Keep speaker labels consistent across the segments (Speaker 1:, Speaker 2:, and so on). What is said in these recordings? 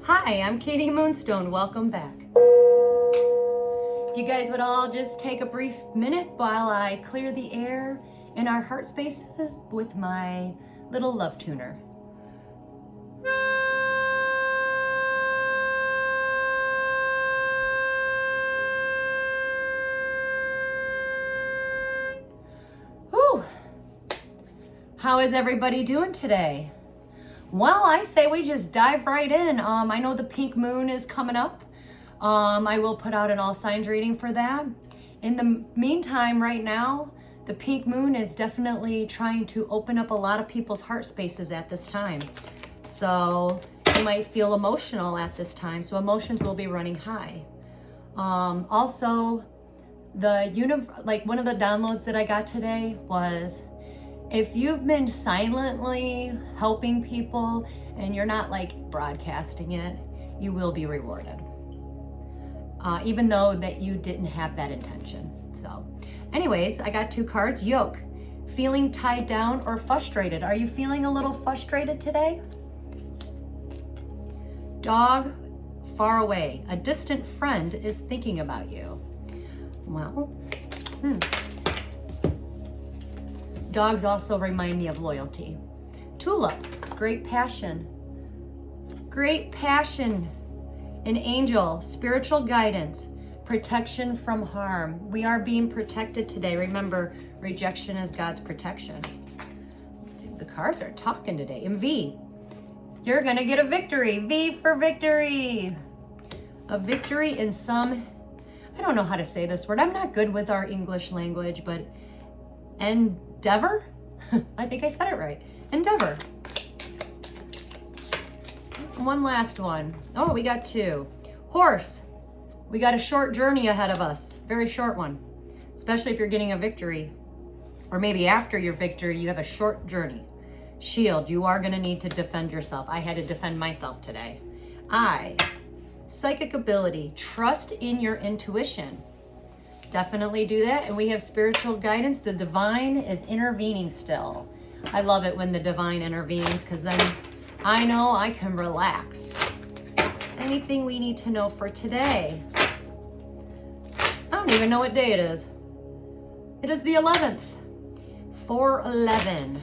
Speaker 1: Hi, I'm Katie Moonstone. Welcome back. If you guys would all just take a brief minute while I clear the air in our heart spaces with my little love tuner. Whew. How is everybody doing today? Well, I say we just dive right in. I know the pink moon is coming up. I will put out an all signs reading for that. In the meantime, right now, the pink moon is definitely trying to open up a lot of people's heart spaces at this time. So you might feel emotional at this time. So emotions will be running high. Also, one of the downloads that I got today was, if you've been silently helping people and you're not like broadcasting it, you will be rewarded. Even though that you didn't have that intention. So anyways, I got two cards. Yoke, feeling tied down or frustrated. Are you feeling a little frustrated today? Dog, far away. A distant friend is thinking about you. Well, Dogs also remind me of loyalty. Tulip, great passion. Great passion. An angel, spiritual guidance, protection from harm. We are being protected today. Remember, rejection is God's protection. The cards are talking today. And V, you're gonna get a victory. V for victory. A victory in some, I don't know how to say this word. I'm not good with our English language, but endeavor? I think I said it right. Endeavor. One last one. Oh, we got two. Horse. We got a short journey ahead of us. Very short one. Especially if you're getting a victory. Or maybe after your victory, you have a short journey. Shield. You are going to need to defend yourself. I had to defend myself today. I. Psychic ability. Trust in your intuition. Definitely do that. And we have spiritual guidance. The divine is intervening still. I love it when the divine intervenes, because then I know I can relax. Anything we need to know for today? I don't even know what day it is. It is the 11th. 4/11.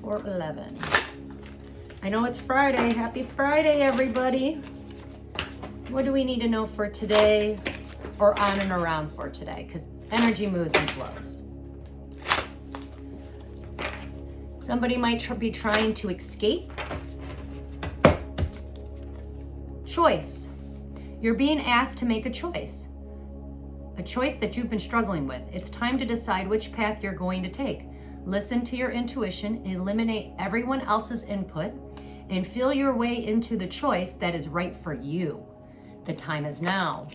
Speaker 1: 4/11. I know it's Friday. Happy Friday, everybody. What do we need to know for today? Or on and around for today, because energy moves and flows. Somebody might be trying to escape. Choice. You're being asked to make a choice that you've been struggling with. It's time to decide which path you're going to take. Listen to your intuition, eliminate everyone else's input, and feel your way into the choice that is right for you. The time is now.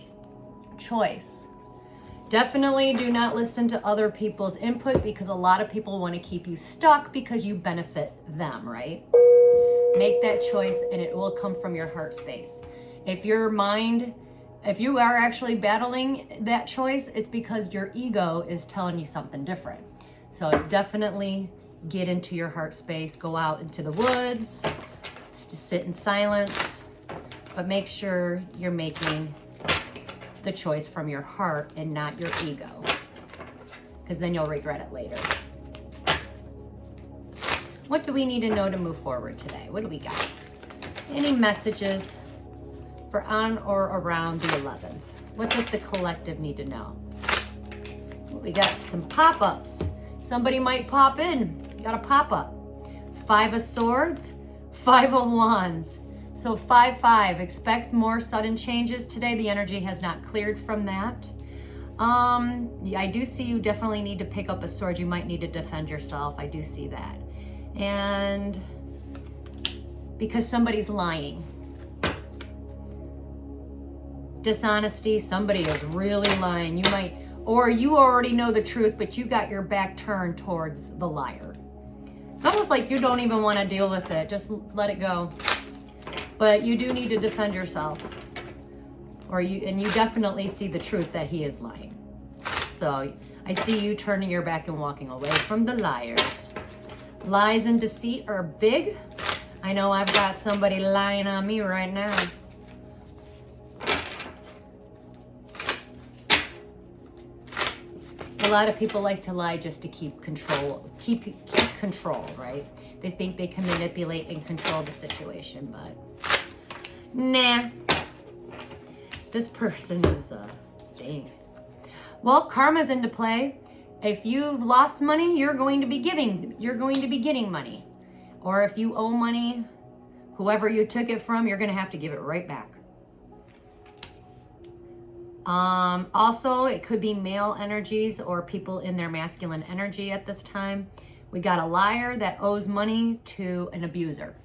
Speaker 1: Choice. Definitely do not listen to other people's input, because a lot of people want to keep you stuck because you benefit them, right? Make that choice and it will come from your heart space. If you are actually battling that choice, it's because your ego is telling you something different. So definitely get into your heart space, go out into the woods, sit in silence, but make sure you're making the choice from your heart and not your ego, because then you'll regret it later. What do we need to know to move forward today? What do we got? Any messages for on or around the 11th? What does the collective need to know? We got some pop-ups. Somebody might pop in. Got a pop-up. 5 of Swords, 5 of Wands. So 5-5, expect more sudden changes today. The energy has not cleared from that. Yeah, I do see you definitely need to pick up a sword. You might need to defend yourself. I do see that. And because somebody's lying. Dishonesty, somebody is really lying. You might, or you already know the truth, but you got your back turned towards the liar. It's almost like you don't even want to deal with it. Just let it go. But you do need to defend yourself, and you definitely see the truth that he is lying. So I see you turning your back and walking away from the liars. Lies and deceit are big. I know I've got somebody lying on me right now. A lot of people like to lie just to keep control, keep control, right? They think they can manipulate and control the situation, but nah. This person is dang. Well, karma's into play. If you've lost money, you're going to be getting money. Or if you owe money, whoever you took it from, you're going to have to give it right back. Also, it could be male energies or people in their masculine energy at this time. We got a liar that owes money to an abuser.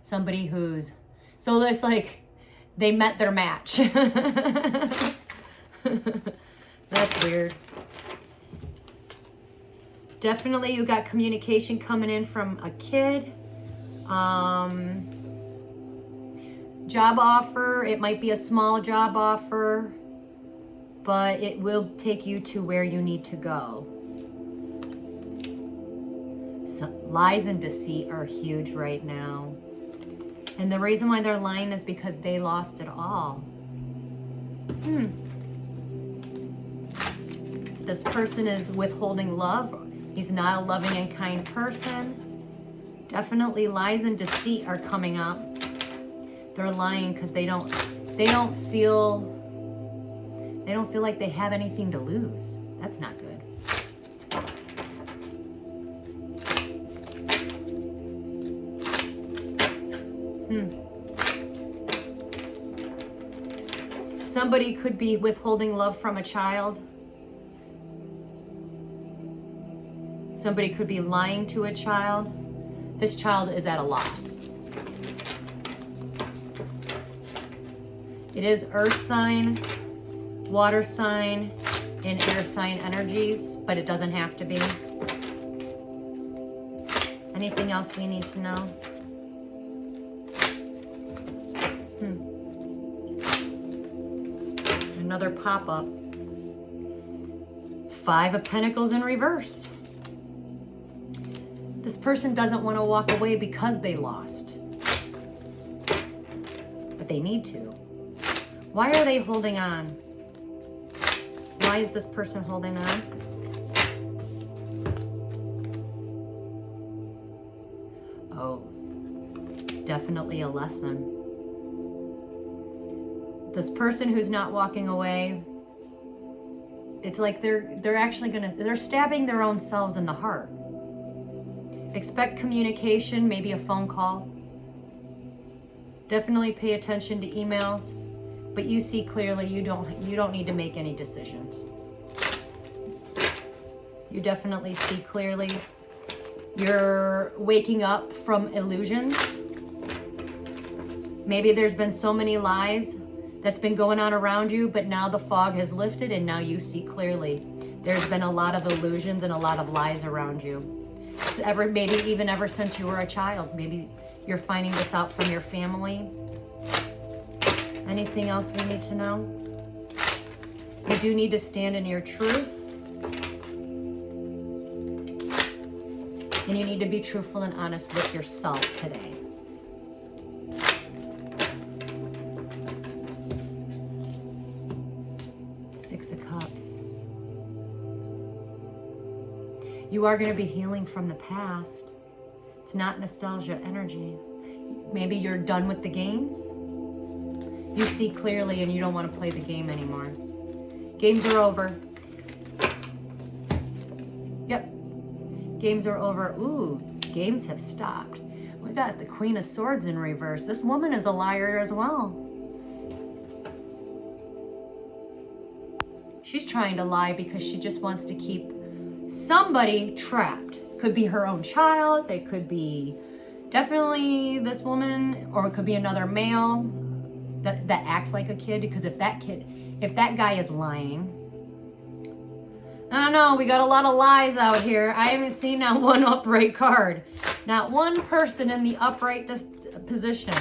Speaker 1: Somebody who's, so it's like they met their match. That's weird. Definitely you got communication coming in from a kid. Job offer, it might be a small job offer, but it will take you to where you need to go. So, lies and deceit are huge right now. And the reason why they're lying is because they lost it all. This person is withholding love. He's not a loving and kind person. Definitely lies and deceit are coming up. They're lying because they don't feel like they have anything to lose. That's not good. Somebody could be withholding love from a child. Somebody could be lying to a child. This child is at a loss. It is earth sign, water sign, and air sign energies, but it doesn't have to be. Anything else we need to know? Another pop-up. 5 of Pentacles in reverse. This person doesn't want to walk away because they lost. But they need to. Why are they holding on? Why is this person holding on? Oh, it's definitely a lesson. This person who's not walking away, it's like they're stabbing their own selves in the heart. Expect communication, maybe a phone call. Definitely pay attention to emails, but you see clearly you don't need to make any decisions. You definitely see clearly. You're waking up from illusions. Maybe there's been so many lies that's been going on around you, but now the fog has lifted and now you see clearly. There's been a lot of illusions and a lot of lies around you. Maybe even ever since you were a child. Maybe you're finding this out from your family. Anything else we need to know? You do need to stand in your truth. And you need to be truthful and honest with yourself today. Six of Cups. You are going to be healing from the past. It's not nostalgia energy. Maybe you're done with the games. You see clearly and you don't want to play the game anymore. Games are over. Yep. Games are over. Ooh, games have stopped. We got the Queen of Swords in reverse. This woman is a liar as well. She's trying to lie because she just wants to keep somebody trapped. Could be her own child. It could be definitely this woman, or it could be another male that acts like a kid. Because if that guy is lying, I don't know, we got a lot of lies out here. I haven't seen not one upright card. Not one person in the upright position.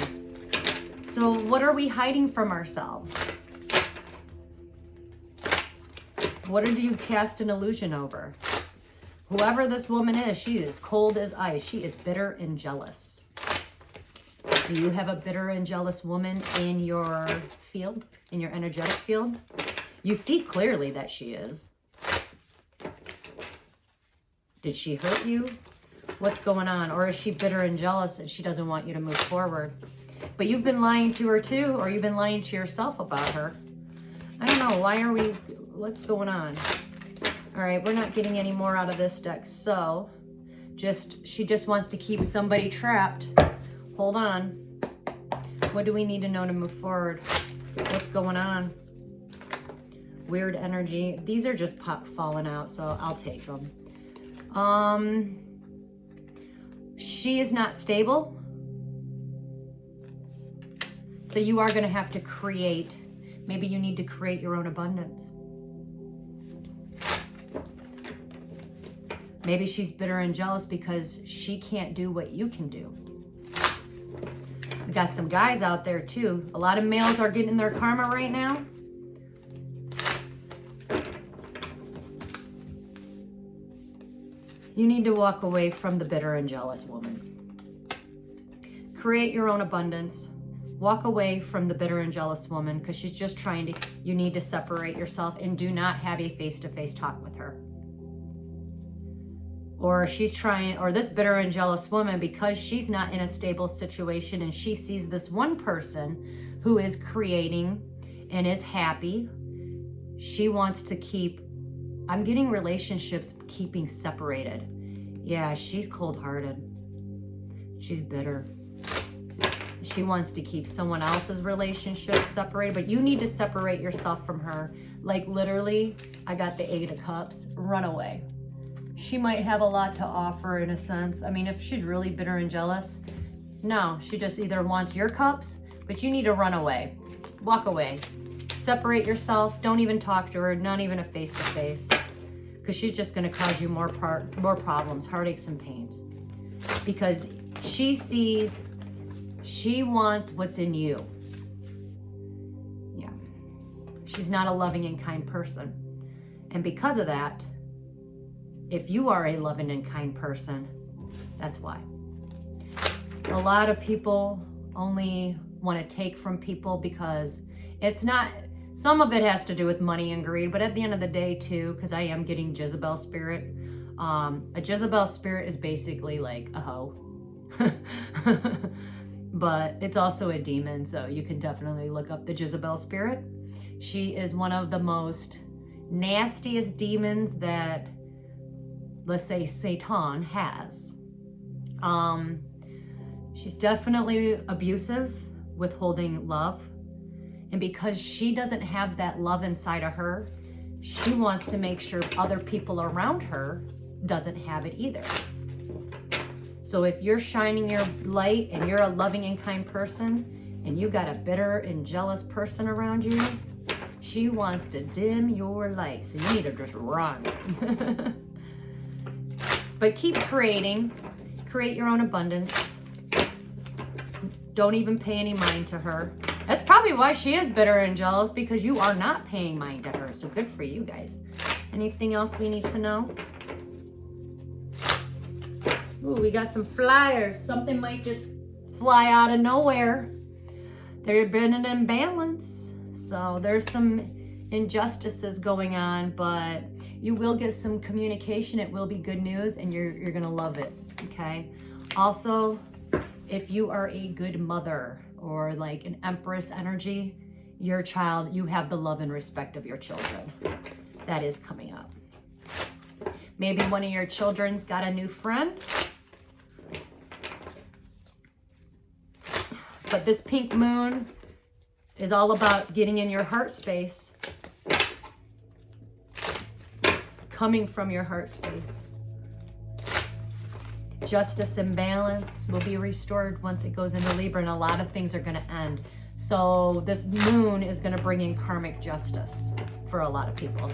Speaker 1: So what are we hiding from ourselves? What did you cast an illusion over? Whoever this woman is, she is cold as ice. She is bitter and jealous. Do you have a bitter and jealous woman in your field, in your energetic field? You see clearly that she is. Did she hurt you? What's going on? Or is she bitter and jealous and she doesn't want you to move forward? But you've been lying to her too, or you've been lying to yourself about her. I don't know. Why are we... What's going on? All right, we're not getting any more out of this deck. So, she just wants to keep somebody trapped. Hold on. What do we need to know to move forward? What's going on? Weird energy. These are just falling out, so I'll take them. She is not stable. So you are going to have to create. Maybe you need to create your own abundance. Maybe she's bitter and jealous because she can't do what you can do. We got some guys out there too. A lot of males are getting their karma right now. You need to walk away from the bitter and jealous woman. Create your own abundance. Walk away from the bitter and jealous woman because she's just trying to, you need to separate yourself and do not have a face-to-face talk with her. Or she's trying, or this bitter and jealous woman, because she's not in a stable situation and she sees this one person who is creating and is happy, she wants to keep, I'm getting relationships keeping separated. Yeah, she's cold-hearted. She's bitter. She wants to keep someone else's relationship separated, but you need to separate yourself from her. Like literally, I got the 8 of Cups, run away. She might have a lot to offer in a sense. I mean, if she's really bitter and jealous, no, she just either wants your cups, but you need to run away. Walk away. Separate yourself. Don't even talk to her, not even a face-to-face, because she's just going to cause you more problems, heartaches and pains. Because she wants what's in you. Yeah. She's not a loving and kind person. And because of that, if you are a loving and kind person, that's why. A lot of people only want to take from people because it's not, some of it has to do with money and greed, but at the end of the day too, because I am getting Jezebel spirit. A Jezebel spirit is basically like a hoe. But it's also a demon, so you can definitely look up the Jezebel spirit. She is one of the most nastiest demons that, let's say, Satan has. She's definitely abusive, withholding love. And because she doesn't have that love inside of her, she wants to make sure other people around her doesn't have it either. So if you're shining your light and you're a loving and kind person and you got a bitter and jealous person around you, she wants to dim your light. So you need to just run. But keep creating. Create your own abundance. Don't even pay any mind to her. That's probably why she is bitter and jealous, because you are not paying mind to her. So good for you guys. Anything else we need to know? Ooh, we got some flyers. Something might just fly out of nowhere. There's been an imbalance. So there's some injustices going on, but you will get some communication. It will be good news and you're going to love it. Okay. Also, if you are a good mother or like an empress energy, your child, you have the love and respect of your children. That is coming up. Maybe one of your children's got a new friend. But this pink moon is all about getting in your heart space. Coming from your heart space. Justice and balance will be restored once it goes into Libra, and a lot of things are going to end. So this moon is going to bring in karmic justice for a lot of people.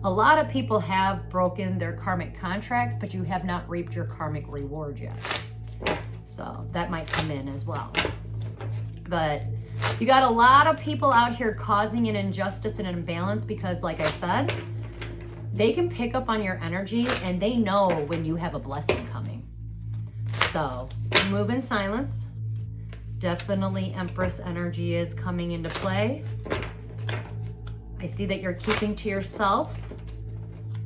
Speaker 1: A lot of people have broken their karmic contracts, but you have not reaped your karmic reward yet. So that might come in as well. But you got a lot of people out here causing an injustice and an imbalance because, like I said, they can pick up on your energy and they know when you have a blessing coming. So move in silence. Definitely Empress energy is coming into play. I see that you're keeping to yourself.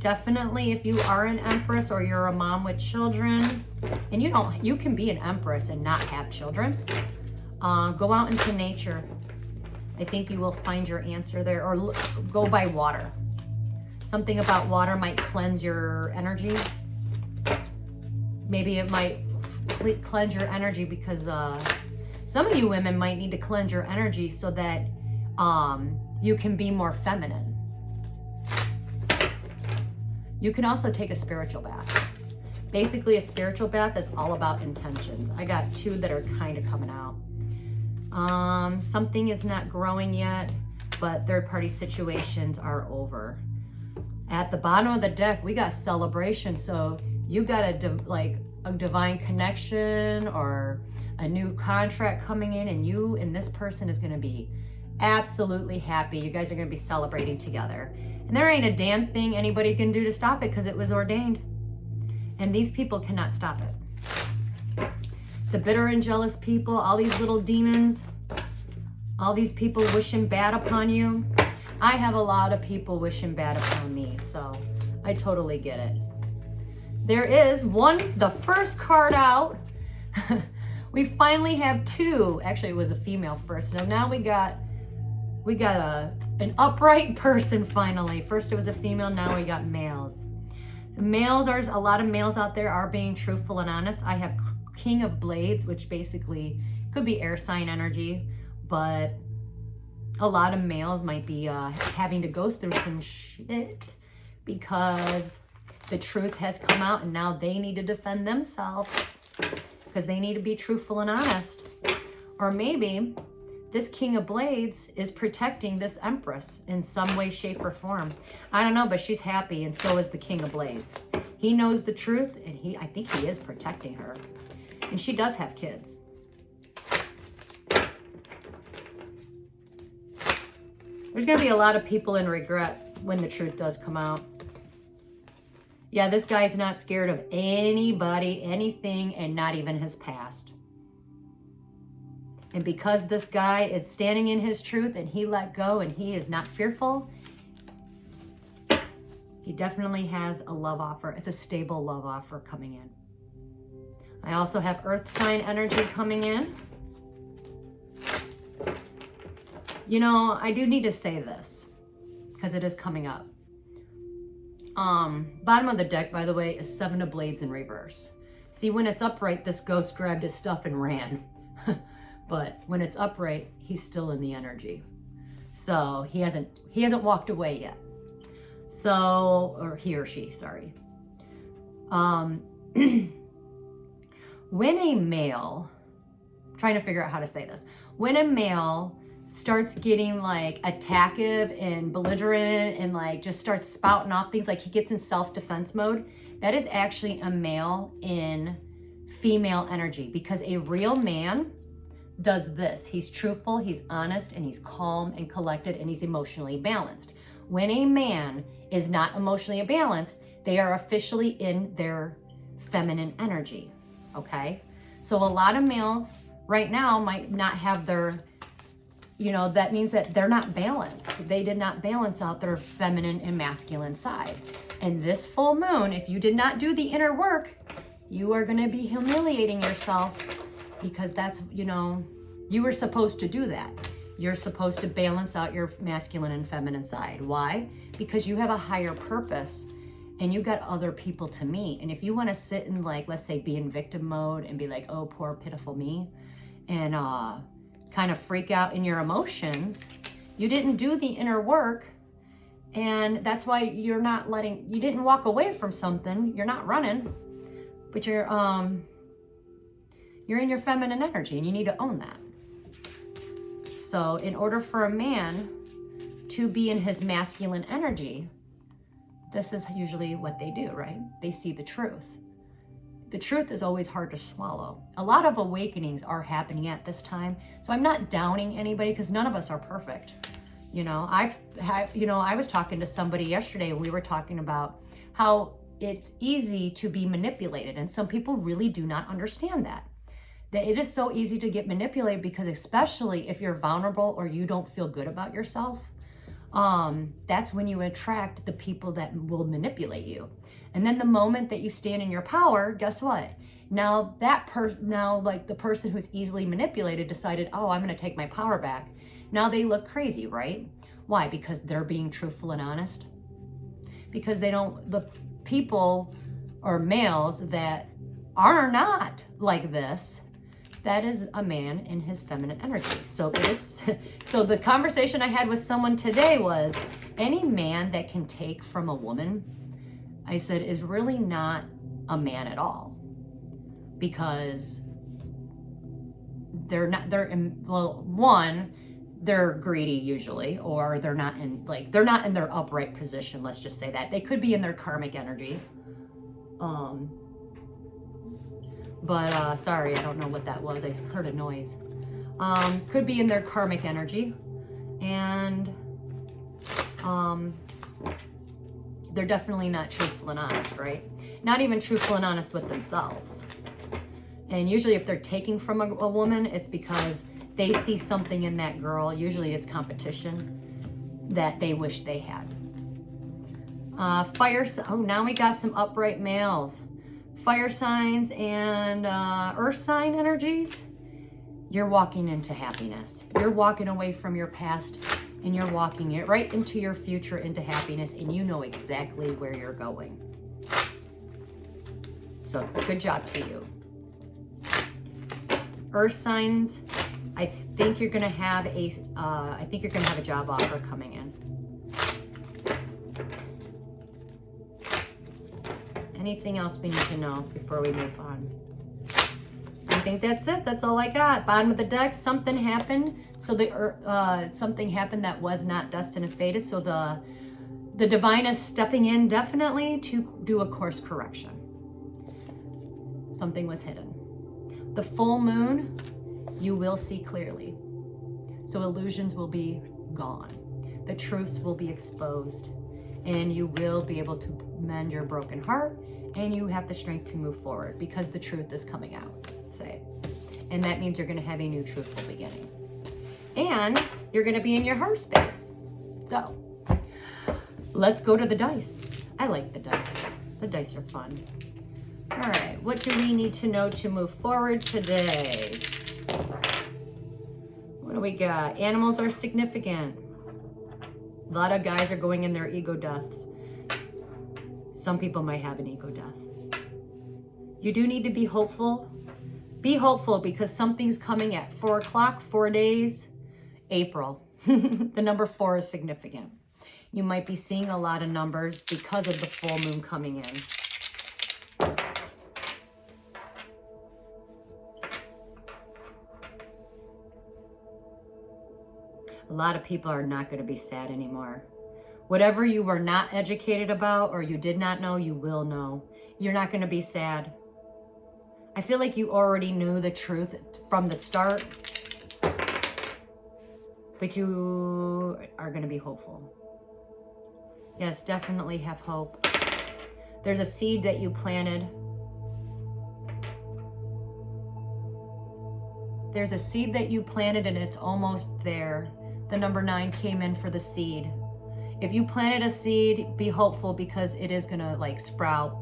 Speaker 1: Definitely, if you are an Empress or you're a mom with children, and you can be an Empress and not have children, go out into nature. I think you will find your answer there, or go by water. Something about water might cleanse your energy. Maybe it might cleanse your energy because some of you women might need to cleanse your energy so that you can be more feminine. You can also take a spiritual bath. Basically, a spiritual bath is all about intentions. I got two that are kind of coming out. Something is not growing yet, but third-party situations are over. At the bottom of the deck, we got celebration. So you got a divine connection or a new contract coming in, and you and this person is going to be absolutely happy. You guys are going to be celebrating together. And there ain't a damn thing anybody can do to stop it because it was ordained. And these people cannot stop it. The bitter and jealous people, all these little demons, all these people wishing bad upon you. I have a lot of people wishing bad upon me, so I totally get it. There is the first card out. We finally have two. Actually, it was a female first. Now we got an upright person finally. First it was a female, now we got males. The males are, a lot of males out there are being truthful and honest. I have King of Blades, which basically could be air sign energy, but a lot of males might be having to go through some shit because the truth has come out and now they need to defend themselves because they need to be truthful and honest. Or maybe this King of Blades is protecting this Empress in some way, shape, or form. I don't know, but she's happy, and so is the King of Blades. He knows the truth, and I think he is protecting her. And she does have kids. There's going to be a lot of people in regret when the truth does come out. Yeah, this guy's not scared of anybody, anything, and not even his past. And because this guy is standing in his truth and he let go and he is not fearful, he definitely has a love offer. It's a stable love offer coming in. I also have earth sign energy coming in. You know, I do need to say this because it is coming up. Bottom of the deck, by the way, is Seven of Blades in reverse. See, when it's upright, this ghost grabbed his stuff and ran. But when it's upright, he's still in the energy. So he hasn't walked away yet. So, or he or she, sorry. When a male, I'm trying to figure out how to say this. When a male starts getting like attackive and belligerent and like just starts spouting off things, like he gets in self-defense mode, that is actually a male in female energy, because a real man does this. He's truthful, he's honest, and he's calm and collected, and he's emotionally balanced. When a man is not emotionally balanced, they are officially in their feminine energy, okay? So a lot of males right now might not have their, you know, that means that they're not balanced. They did not balance out their feminine and masculine side. And this full moon, if you did not do the inner work, you are going to be humiliating yourself, because that's, you know, you were supposed to do that. You're supposed to balance out your masculine and feminine side. Why? Because you have a higher purpose and you got other people to meet. And if you want to sit in, like, let's say, be in victim mode and be like, oh, poor, pitiful me, and kind of freak out in your emotions, you didn't do the inner work. And that's why you didn't walk away from something. You're not running, but you're in your feminine energy, and you need to own that. So in order for a man to be in his masculine energy, this is usually what they do, right? They see the truth. The truth is always hard to swallow. A lot of awakenings are happening at this time. So I'm not downing anybody, because none of us are perfect. You know, I was talking to somebody yesterday, and we were talking about how it's easy to be manipulated. And some people really do not understand that. that it is so easy to get manipulated, because especially if you're vulnerable or you don't feel good about yourself, that's when you attract the people that will manipulate you. And then the moment that you stand in your power, guess what? Now like the person who's easily manipulated decided, oh, I'm going to take my power back. Now they look crazy, right? Why? Because they're being truthful and honest. Because the people or males that are not like this, that is a man in his feminine energy. So so the conversation I had with someone today was, any man that can take from a woman, I said, is really not a man at all. Because they're greedy usually, or they're not in their upright position. Let's just say that. They could be in their karmic energy. Sorry, I don't know what that was. I heard a noise. Could be in their karmic energy, and they're definitely not truthful and honest, right? Not even truthful and honest with themselves. And usually if they're taking from a woman, it's because they see something in that girl, usually it's competition, that they wish they had. Now we got some upright males. Fire signs and earth sign energies. You're walking into happiness. You're walking away from your past, and you're walking it right into your future, into happiness, and you know exactly where you're going. So good job to you. Earth signs, I think you're gonna have a job offer coming in. Anything else we need to know before we move on? I think that's it. That's all I got. Bottom of the deck, something happened. So something happened that was not destined and fated. So the divine is stepping in definitely to do a course correction. Something was hidden. The full moon, you will see clearly. So illusions will be gone. The truths will be exposed, and you will be able to mend your broken heart, and you have the strength to move forward because the truth is coming out, say. And that means you're going to have a new truthful beginning. And you're going to be in your heart space. So let's go to the dice. I like the dice. The dice are fun. All right, what do we need to know to move forward today? What do we got? Animals are significant. A lot of guys are going in their ego deaths. Some people might have an ego death. You do need to be hopeful. Be hopeful because something's coming at 4 o'clock, 4 days, April. The number 4 is significant. You might be seeing a lot of numbers because of the full moon coming in. A lot of people are not going to be sad anymore. Whatever you were not educated about or you did not know, you will know. You're not going to be sad. I feel like you already knew the truth from the start, but you are going to be hopeful. Yes, definitely have hope. There's a seed that you planted. There's a seed that you planted and it's almost there. The number 9 came in for the seed. If you planted a seed, be hopeful because it is gonna sprout.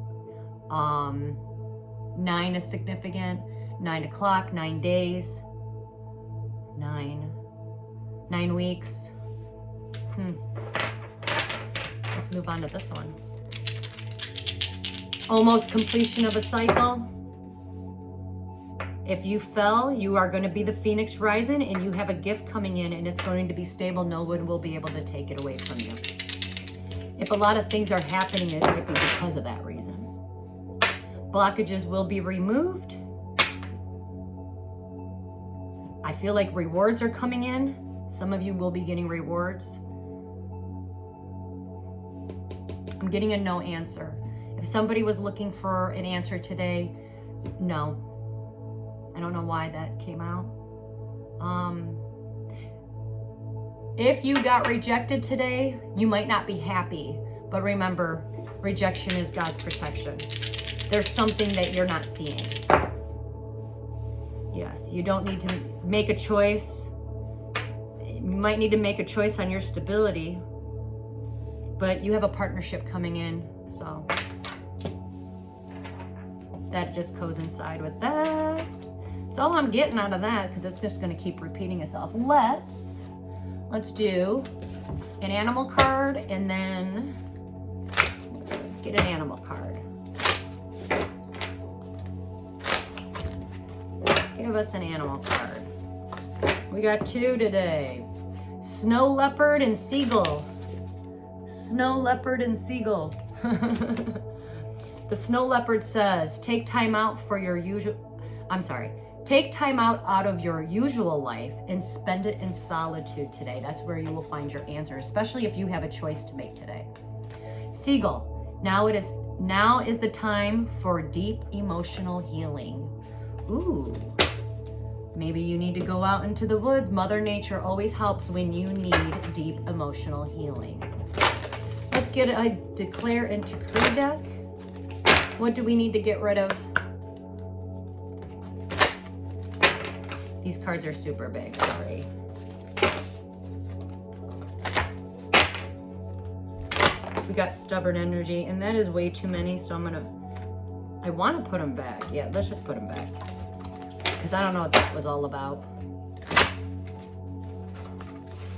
Speaker 1: 9 is significant. 9 o'clock, 9 days. 9 weeks. Let's move on to this one. Almost completion of a cycle. If you fell, you are going to be the phoenix rising and you have a gift coming in and it's going to be stable. No one will be able to take it away from you. If a lot of things are happening, it might be because of that reason. Blockages will be removed. I feel like rewards are coming in. Some of you will be getting rewards. I'm getting a no answer. If somebody was looking for an answer today, no. I don't know why that came out. If you got rejected today, you might not be happy, but remember, rejection is God's protection. There's something that you're not seeing. Yes, you don't need to make a choice. You might need to make a choice on your stability, but you have a partnership coming in, so that just goes inside with that. That's all I'm getting out of that, because it's just going to keep repeating itself. Let's do an animal card, and then let's get an animal card. Give us an animal card. We got 2 today. Snow leopard and seagull. Snow leopard and seagull. The snow leopard says, take time out of your usual life and spend it in solitude today. That's where you will find your answer, especially if you have a choice to make today. Seagull, now is the time for deep emotional healing. Ooh. Maybe you need to go out into the woods. Mother Nature always helps when you need deep emotional healing. Let's get a declare and decree deck. What do we need to get rid of? These cards are super big, sorry. We got stubborn energy, and that is way too many, so I want to put them back. Yeah, let's just put them back. Because I don't know what that was all about.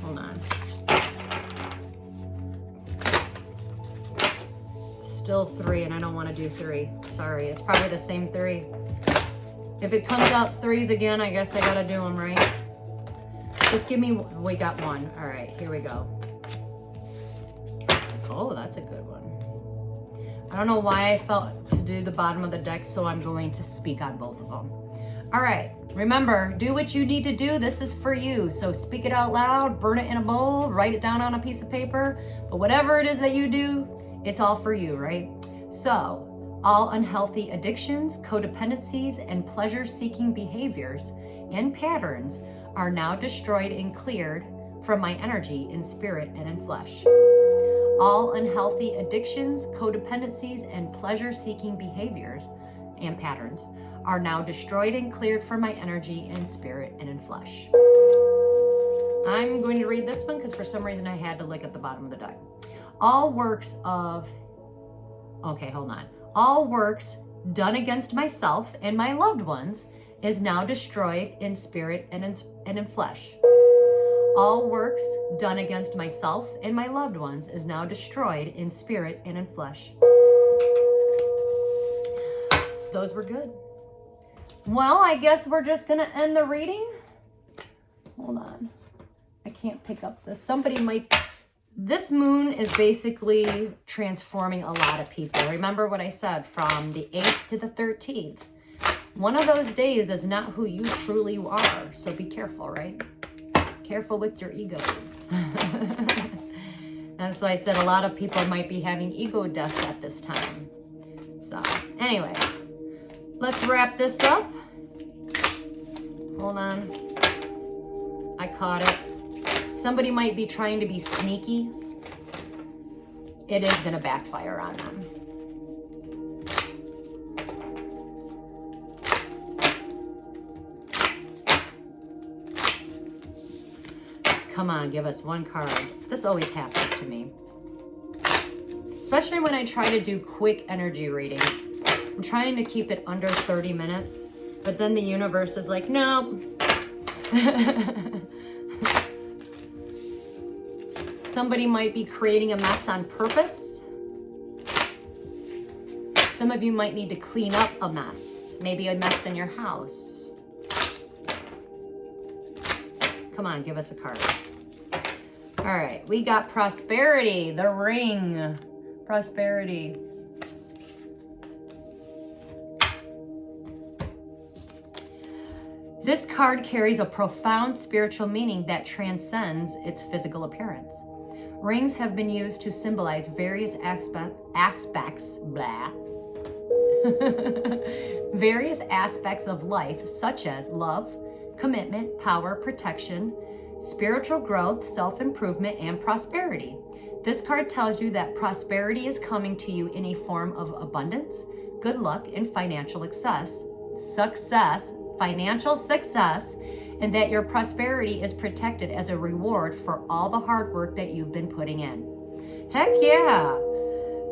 Speaker 1: Hold on. Still 3, and I don't want to do 3. Sorry, it's probably the same 3. If it comes out 3s again, I guess I gotta do them, right? Just give me, we got 1. All right, here we go. Oh, that's a good one. I don't know why I felt to do the bottom of the deck, so I'm going to speak on both of them. All right, remember, do what you need to do. This is for you. So speak it out loud, burn it in a bowl, write it down on a piece of paper. But whatever it is that you do, it's all for you, right? So all unhealthy addictions, codependencies, and pleasure-seeking behaviors and patterns are now destroyed and cleared from my energy in spirit and in flesh. All unhealthy addictions, codependencies, and pleasure-seeking behaviors and patterns are now destroyed and cleared from my energy in spirit and in flesh. I'm going to read this one because for some reason I had to look at the bottom of the deck. All works done against myself and my loved ones is now destroyed in spirit and in flesh. All works done against myself and my loved ones is now destroyed in spirit and in flesh. Those were good. Well, I guess we're just going to end the reading. Hold on. I can't pick up this. This moon is basically transforming a lot of people. Remember what I said, from the 8th to the 13th. One of those days is not who you truly are. So be careful, right? Careful with your egos. That's why I said a lot of people might be having ego deaths at this time. So, anyways. Let's wrap this up. Hold on. I caught it. Somebody might be trying to be sneaky. It is going to backfire on them. Come on, give us one card. This always happens to me. Especially when I try to do quick energy readings. I'm trying to keep it under 30 minutes, but then the universe is like, no. Somebody might be creating a mess on purpose. Some of you might need to clean up a mess, maybe a mess in your house. Come on, give us a card. All right, we got prosperity, the ring, prosperity. This card carries a profound spiritual meaning that transcends its physical appearance. Rings have been used to symbolize various various aspects of life, such as love, commitment, power, protection, spiritual growth, self-improvement, and prosperity. This card tells you that prosperity is coming to you in a form of abundance, good luck, and financial success financial success, and that your prosperity is protected as a reward for all the hard work that you've been putting in. Heck yeah!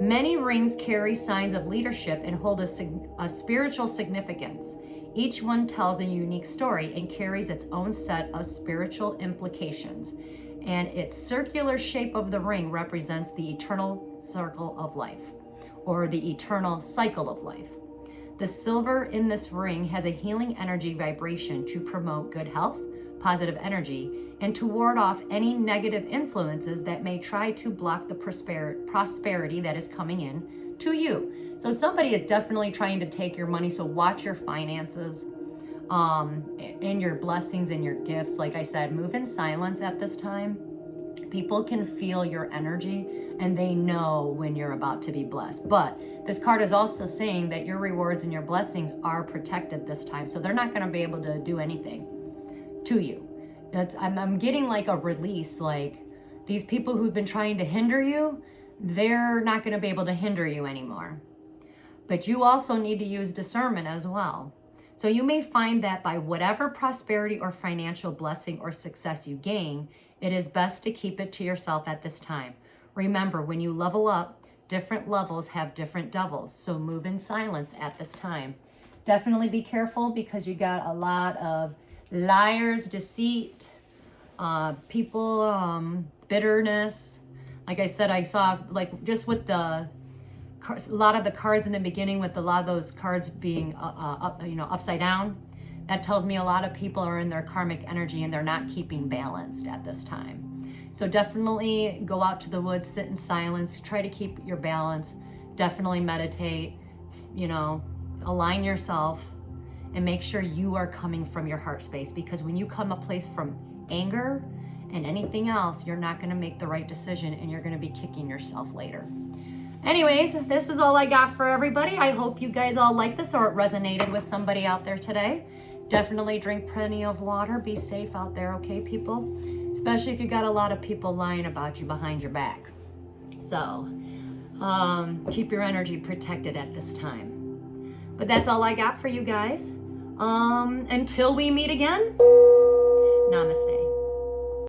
Speaker 1: Many rings carry signs of leadership and hold a spiritual significance. Each one tells a unique story and carries its own set of spiritual implications. And its circular shape of the ring represents the eternal circle of life, or the eternal cycle of life. The silver in this ring has a healing energy vibration to promote good health, positive energy, and to ward off any negative influences that may try to block the prosperity that is coming in to you. So somebody is definitely trying to take your money, so watch your finances and your blessings and your gifts. Like I said, move in silence at this time. People can feel your energy and they know when you're about to be blessed. But this card is also saying that your rewards and your blessings are protected this time. So they're not going to be able to do anything to you. I'm getting like a release, like these people who've been trying to hinder you, they're not going to be able to hinder you anymore. But you also need to use discernment as well. So you may find that by whatever prosperity or financial blessing or success you gain, it is best to keep it to yourself at this time. Remember, when you level up, different levels have different devils. So move in silence at this time. Definitely be careful because you got a lot of liars, deceit, people, bitterness. Like I said, I saw like just with a lot of the cards in the beginning, with a lot of those cards being upside down. That tells me a lot of people are in their karmic energy and they're not keeping balanced at this time. So definitely go out to the woods, sit in silence, try to keep your balance, definitely meditate, align yourself and make sure you are coming from your heart space, because when you come a place from anger and anything else, you're not going to make the right decision and you're going to be kicking yourself later. Anyways, this is all I got for everybody. I hope you guys all like this or it resonated with somebody out there today. Definitely drink plenty of water. Be safe out there, okay, people? Especially if you got a lot of people lying about you behind your back. So, keep your energy protected at this time. But that's all I got for you guys. Until we meet again, namaste.